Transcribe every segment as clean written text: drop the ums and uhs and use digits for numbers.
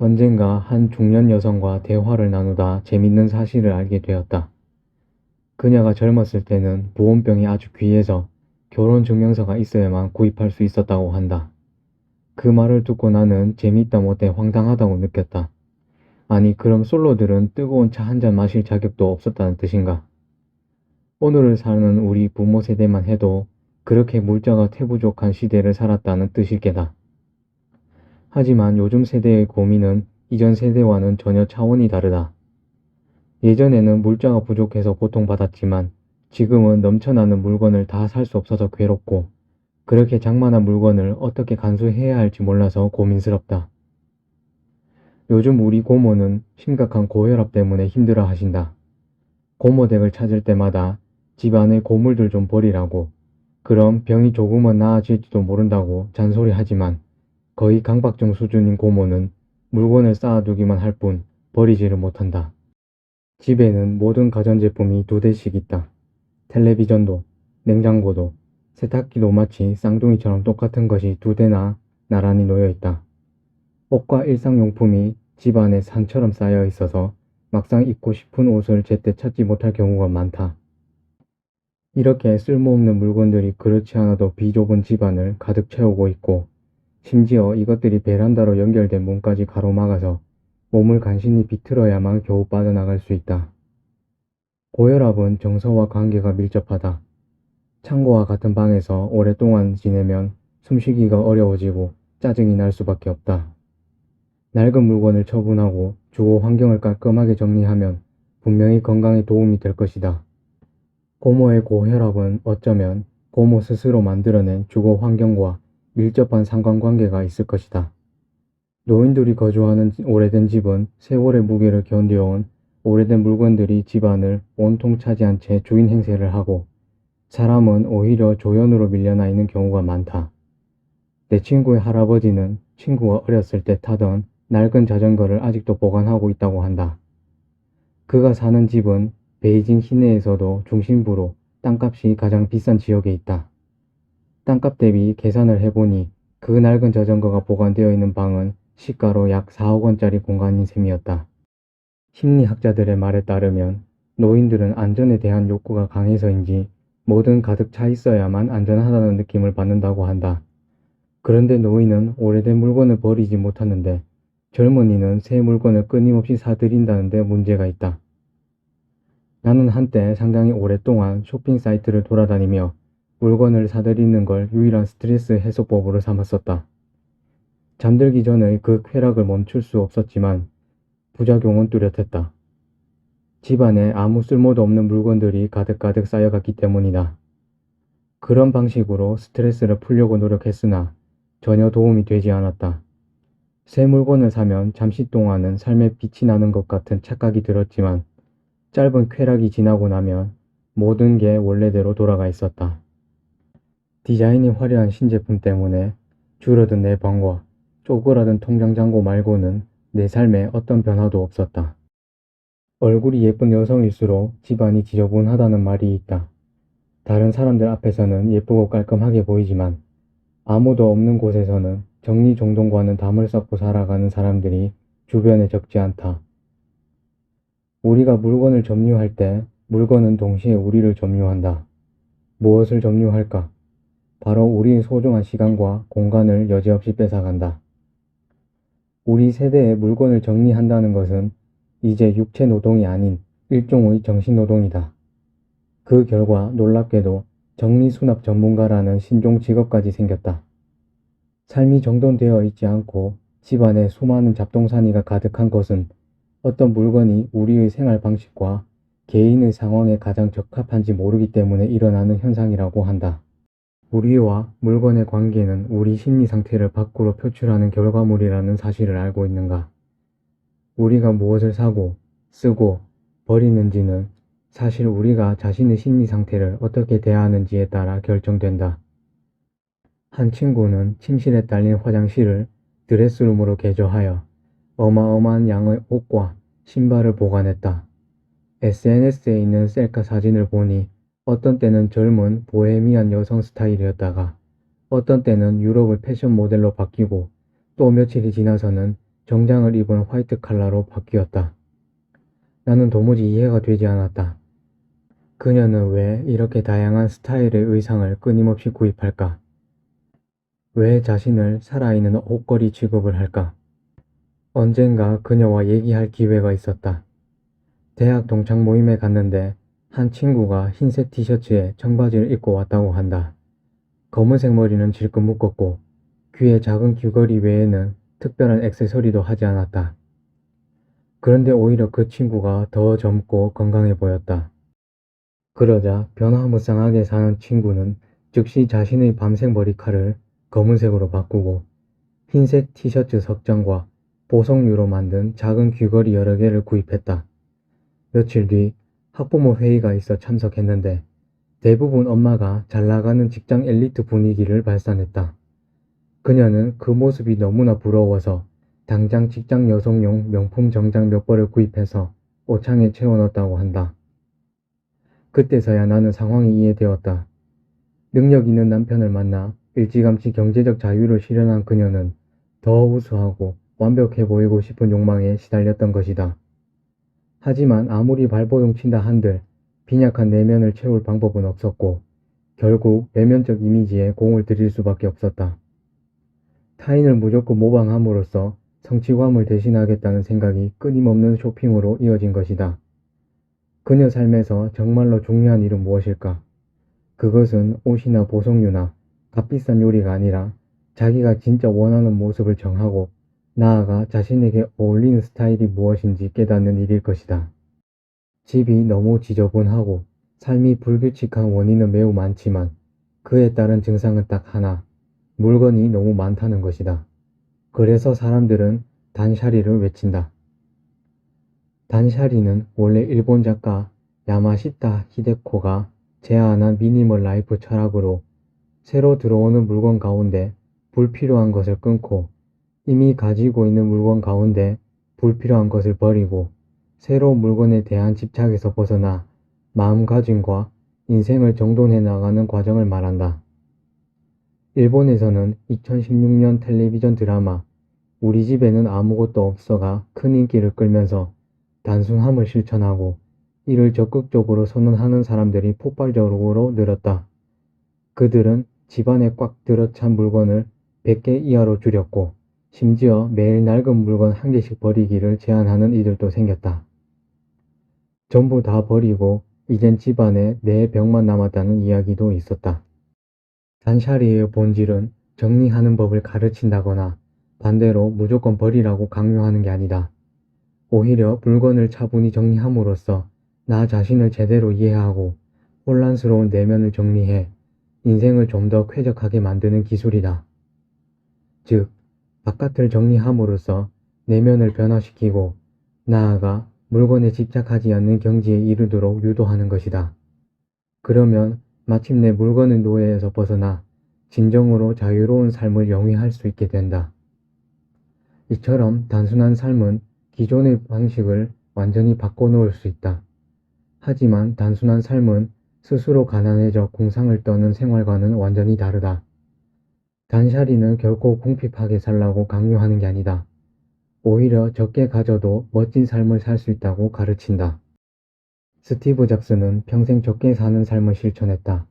언젠가 한 중년 여성과 대화를 나누다 재밌는 사실을 알게 되었다. 그녀가 젊었을 때는 보온병이 아주 귀해서 결혼 증명서가 있어야만 구입할 수 있었다고 한다. 그 말을 듣고 나는 재미있다 못해 황당하다고 느꼈다. 아니, 그럼 솔로들은 뜨거운 차 한 잔 마실 자격도 없었다는 뜻인가? 오늘을 사는 우리 부모 세대만 해도 그렇게 물자가 태부족한 시대를 살았다는 뜻일 게다. 하지만 요즘 세대의 고민은 이전 세대와는 전혀 차원이 다르다. 예전에는 물자가 부족해서 고통받았지만 지금은 넘쳐나는 물건을 다 살 수 없어서 괴롭고, 그렇게 장만한 물건을 어떻게 간수해야 할지 몰라서 고민스럽다. 요즘 우리 고모는 심각한 고혈압 때문에 힘들어 하신다. 고모댁을 찾을 때마다 집안의 고물들 좀 버리라고, 그럼 병이 조금은 나아질지도 모른다고 잔소리하지만 거의 강박증 수준인 고모는 물건을 쌓아두기만 할 뿐 버리지를 못한다. 집에는 모든 가전제품이 2대씩 있다. 텔레비전도, 냉장고도, 세탁기도 마치 쌍둥이처럼 똑같은 것이 2대나 나란히 놓여 있다. 옷과 일상용품이 집안에 산처럼 쌓여 있어서 막상 입고 싶은 옷을 제때 찾지 못할 경우가 많다. 이렇게 쓸모없는 물건들이 그렇지 않아도 비좁은 집안을 가득 채우고 있고, 심지어 이것들이 베란다로 연결된 문까지 가로막아서 몸을 간신히 비틀어야만 겨우 빠져나갈 수 있다. 고혈압은 정서와 관계가 밀접하다. 창고와 같은 방에서 오랫동안 지내면 숨쉬기가 어려워지고 짜증이 날 수밖에 없다. 낡은 물건을 처분하고 주거 환경을 깔끔하게 정리하면 분명히 건강에 도움이 될 것이다. 고모의 고혈압은 어쩌면 고모 스스로 만들어낸 주거 환경과 밀접한 상관관계가 있을 것이다. 노인들이 거주하는 오래된 집은 세월의 무게를 견뎌온 오래된 물건들이 집안을 온통 차지한 채 주인 행세를 하고, 사람은 오히려 조연으로 밀려나 있는 경우가 많다. 내 친구의 할아버지는 친구가 어렸을 때 타던 낡은 자전거를 아직도 보관하고 있다고 한다. 그가 사는 집은 베이징 시내에서도 중심부로 땅값이 가장 비싼 지역에 있다. 땅값 대비 계산을 해보니 그 낡은 자전거가 보관되어 있는 방은 시가로 약 4억 원짜리 공간인 셈이었다. 심리학자들의 말에 따르면 노인들은 안전에 대한 욕구가 강해서인지 뭐든 가득 차 있어야만 안전하다는 느낌을 받는다고 한다. 그런데 노인은 오래된 물건을 버리지 못하는데 젊은이는 새 물건을 끊임없이 사들인다는 데 문제가 있다. 나는 한때 상당히 오랫동안 쇼핑 사이트를 돌아다니며 물건을 사들이는 걸 유일한 스트레스 해소법으로 삼았었다. 잠들기 전의 그 쾌락을 멈출 수 없었지만 부작용은 뚜렷했다. 집안에 아무 쓸모도 없는 물건들이 가득가득 쌓여갔기 때문이다. 그런 방식으로 스트레스를 풀려고 노력했으나 전혀 도움이 되지 않았다. 새 물건을 사면 잠시 동안은 삶에 빛이 나는 것 같은 착각이 들었지만 짧은 쾌락이 지나고 나면 모든 게 원래대로 돌아가 있었다. 디자인이 화려한 신제품 때문에 줄어든 내 방과 쪼그라든 통장 잔고 말고는 내 삶에 어떤 변화도 없었다. 얼굴이 예쁜 여성일수록 집안이 지저분하다는 말이 있다. 다른 사람들 앞에서는 예쁘고 깔끔하게 보이지만 아무도 없는 곳에서는 정리정돈과는 담을 쌓고 살아가는 사람들이 주변에 적지 않다. 우리가 물건을 점유할 때 물건은 동시에 우리를 점유한다. 무엇을 점유할까? 바로 우리의 소중한 시간과 공간을 여지없이 뺏어간다. 우리 세대의 물건을 정리한다는 것은 이제 육체 노동이 아닌 일종의 정신 노동이다. 그 결과 놀랍게도 정리수납 전문가라는 신종 직업까지 생겼다. 삶이 정돈되어 있지 않고 집안에 수많은 잡동사니가 가득한 것은 어떤 물건이 우리의 생활 방식과 개인의 상황에 가장 적합한지 모르기 때문에 일어나는 현상이라고 한다. 우리와 물건의 관계는 우리 심리 상태를 밖으로 표출하는 결과물이라는 사실을 알고 있는가? 우리가 무엇을 사고, 쓰고, 버리는지는 사실 우리가 자신의 심리 상태를 어떻게 대하는지에 따라 결정된다. 한 친구는 침실에 딸린 화장실을 드레스룸으로 개조하여 어마어마한 양의 옷과 신발을 보관했다. SNS에 있는 셀카 사진을 보니 어떤 때는 젊은 보헤미안 여성 스타일이었다가 어떤 때는 유럽의 패션 모델로 바뀌고 또 며칠이 지나서는 정장을 입은 화이트 칼라로 바뀌었다. 나는 도무지 이해가 되지 않았다. 그녀는 왜 이렇게 다양한 스타일의 의상을 끊임없이 구입할까? 왜 자신을 살아있는 옷걸이 취급을 할까? 언젠가 그녀와 얘기할 기회가 있었다. 대학 동창 모임에 갔는데 한 친구가 흰색 티셔츠에 청바지를 입고 왔다고 한다. 검은색 머리는 질끈 묶었고 귀에 작은 귀걸이 외에는 특별한 액세서리도 하지 않았다. 그런데 오히려 그 친구가 더 젊고 건강해 보였다. 그러자 변화무쌍하게 사는 친구는 즉시 자신의 밤색 머리칼을 검은색으로 바꾸고 흰색 티셔츠 석장과 보석류로 만든 작은 귀걸이 여러 개를 구입했다. 며칠 뒤 학부모 회의가 있어 참석했는데 대부분 엄마가 잘나가는 직장 엘리트 분위기를 발산했다. 그녀는 그 모습이 너무나 부러워서 당장 직장 여성용 명품 정장 몇 벌을 구입해서 옷장에 채워넣었다고 한다. 그때서야 나는 상황이 이해되었다. 능력 있는 남편을 만나 일찌감치 경제적 자유를 실현한 그녀는 더 우수하고 완벽해 보이고 싶은 욕망에 시달렸던 것이다. 하지만 아무리 발버둥 친다 한들 빈약한 내면을 채울 방법은 없었고 결국 외면적 이미지에 공을 들일 수밖에 없었다. 타인을 무조건 모방함으로써 성취감을 대신하겠다는 생각이 끊임없는 쇼핑으로 이어진 것이다. 그녀 삶에서 정말로 중요한 일은 무엇일까? 그것은 옷이나 보석류나 값비싼 요리가 아니라 자기가 진짜 원하는 모습을 정하고 나아가 자신에게 어울리는 스타일이 무엇인지 깨닫는 일일 것이다. 집이 너무 지저분하고 삶이 불규칙한 원인은 매우 많지만 그에 따른 증상은 딱 하나, 물건이 너무 많다는 것이다. 그래서 사람들은 단샤리를 외친다. 단샤리는 원래 일본 작가 야마시타 히데코가 제안한 미니멀 라이프 철학으로 새로 들어오는 물건 가운데 불필요한 것을 끊고 이미 가지고 있는 물건 가운데 불필요한 것을 버리고 새로운 물건에 대한 집착에서 벗어나 마음가짐과 인생을 정돈해 나가는 과정을 말한다. 일본에서는 2016년 텔레비전 드라마 우리 집에는 아무것도 없어가 큰 인기를 끌면서 단순함을 실천하고 이를 적극적으로 선언하는 사람들이 폭발적으로 늘었다. 그들은 집안에 꽉 들어찬 물건을 100개 이하로 줄였고 심지어 매일 낡은 물건 한 개씩 버리기를 제안하는 이들도 생겼다. 전부 다 버리고 이젠 집안에 내 벽만 남았다는 이야기도 있었다. 단샤리의 본질은 정리하는 법을 가르친다거나 반대로 무조건 버리라고 강요하는 게 아니다. 오히려 물건을 차분히 정리함으로써 나 자신을 제대로 이해하고 혼란스러운 내면을 정리해 인생을 좀 더 쾌적하게 만드는 기술이다. 즉, 바깥을 정리함으로써 내면을 변화시키고 나아가 물건에 집착하지 않는 경지에 이르도록 유도하는 것이다. 그러면 마침내 물건의 노예에서 벗어나 진정으로 자유로운 삶을 영위할 수 있게 된다. 이처럼 단순한 삶은 기존의 방식을 완전히 바꿔놓을 수 있다. 하지만 단순한 삶은 스스로 가난해져 공상을 떠는 생활과는 완전히 다르다. 단샤리는 결코 궁핍하게 살라고 강요하는 게 아니다. 오히려 적게 가져도 멋진 삶을 살 수 있다고 가르친다. 스티브 잡스는 평생 적게 사는 삶을 실천했다.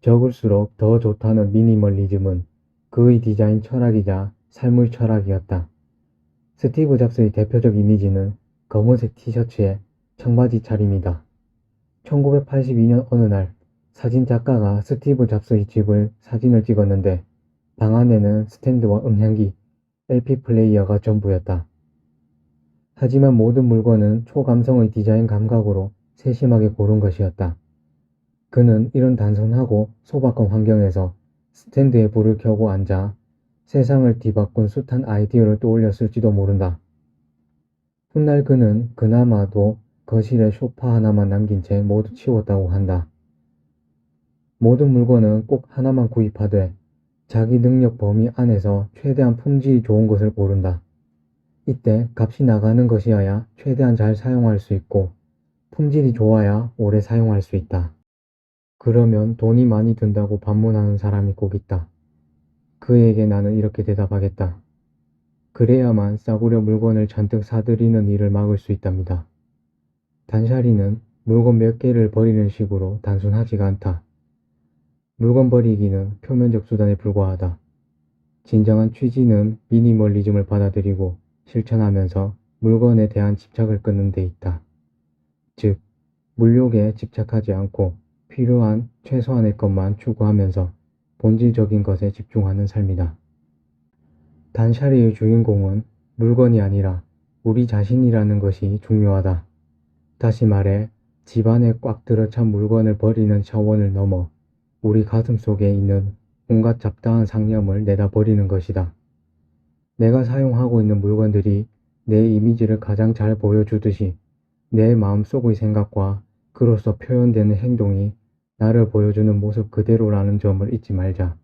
적을수록 더 좋다는 미니멀리즘은 그의 디자인 철학이자 삶의 철학이었다. 스티브 잡스의 대표적 이미지는 검은색 티셔츠에 청바지 차림이다. 1982년 어느 날 사진작가가 스티브 잡스의 집을 사진을 찍었는데 방 안에는 스탠드와 음향기, LP 플레이어가 전부였다. 하지만 모든 물건은 초감성의 디자인 감각으로 세심하게 고른 것이었다. 그는 이런 단순하고 소박한 환경에서 스탠드에 불을 켜고 앉아 세상을 뒤바꾼 숱한 아이디어를 떠올렸을지도 모른다. 훗날 그는 그나마도 거실에 소파 하나만 남긴 채 모두 치웠다고 한다. 모든 물건은 꼭 하나만 구입하되 자기 능력 범위 안에서 최대한 품질이 좋은 것을 고른다. 이때 값이 나가는 것이어야 최대한 잘 사용할 수 있고 품질이 좋아야 오래 사용할 수 있다. 그러면 돈이 많이 든다고 반문하는 사람이 꼭 있다. 그에게 나는 이렇게 대답하겠다. 그래야만 싸구려 물건을 잔뜩 사들이는 일을 막을 수 있답니다. 단샤리는 물건 몇 개를 버리는 식으로 단순하지가 않다. 물건 버리기는 표면적 수단에 불과하다. 진정한 취지는 미니멀리즘을 받아들이고 실천하면서 물건에 대한 집착을 끊는 데 있다. 즉, 물욕에 집착하지 않고 필요한 최소한의 것만 추구하면서 본질적인 것에 집중하는 삶이다. 단샤리의 주인공은 물건이 아니라 우리 자신이라는 것이 중요하다. 다시 말해, 집안에 꽉 들어찬 물건을 버리는 차원을 넘어 우리 가슴 속에 있는 온갖 잡다한 상념을 내다 버리는 것이다. 내가 사용하고 있는 물건들이 내 이미지를 가장 잘 보여주듯이 내 마음속의 생각과 그로써 표현되는 행동이 나를 보여주는 모습 그대로라는 점을 잊지 말자.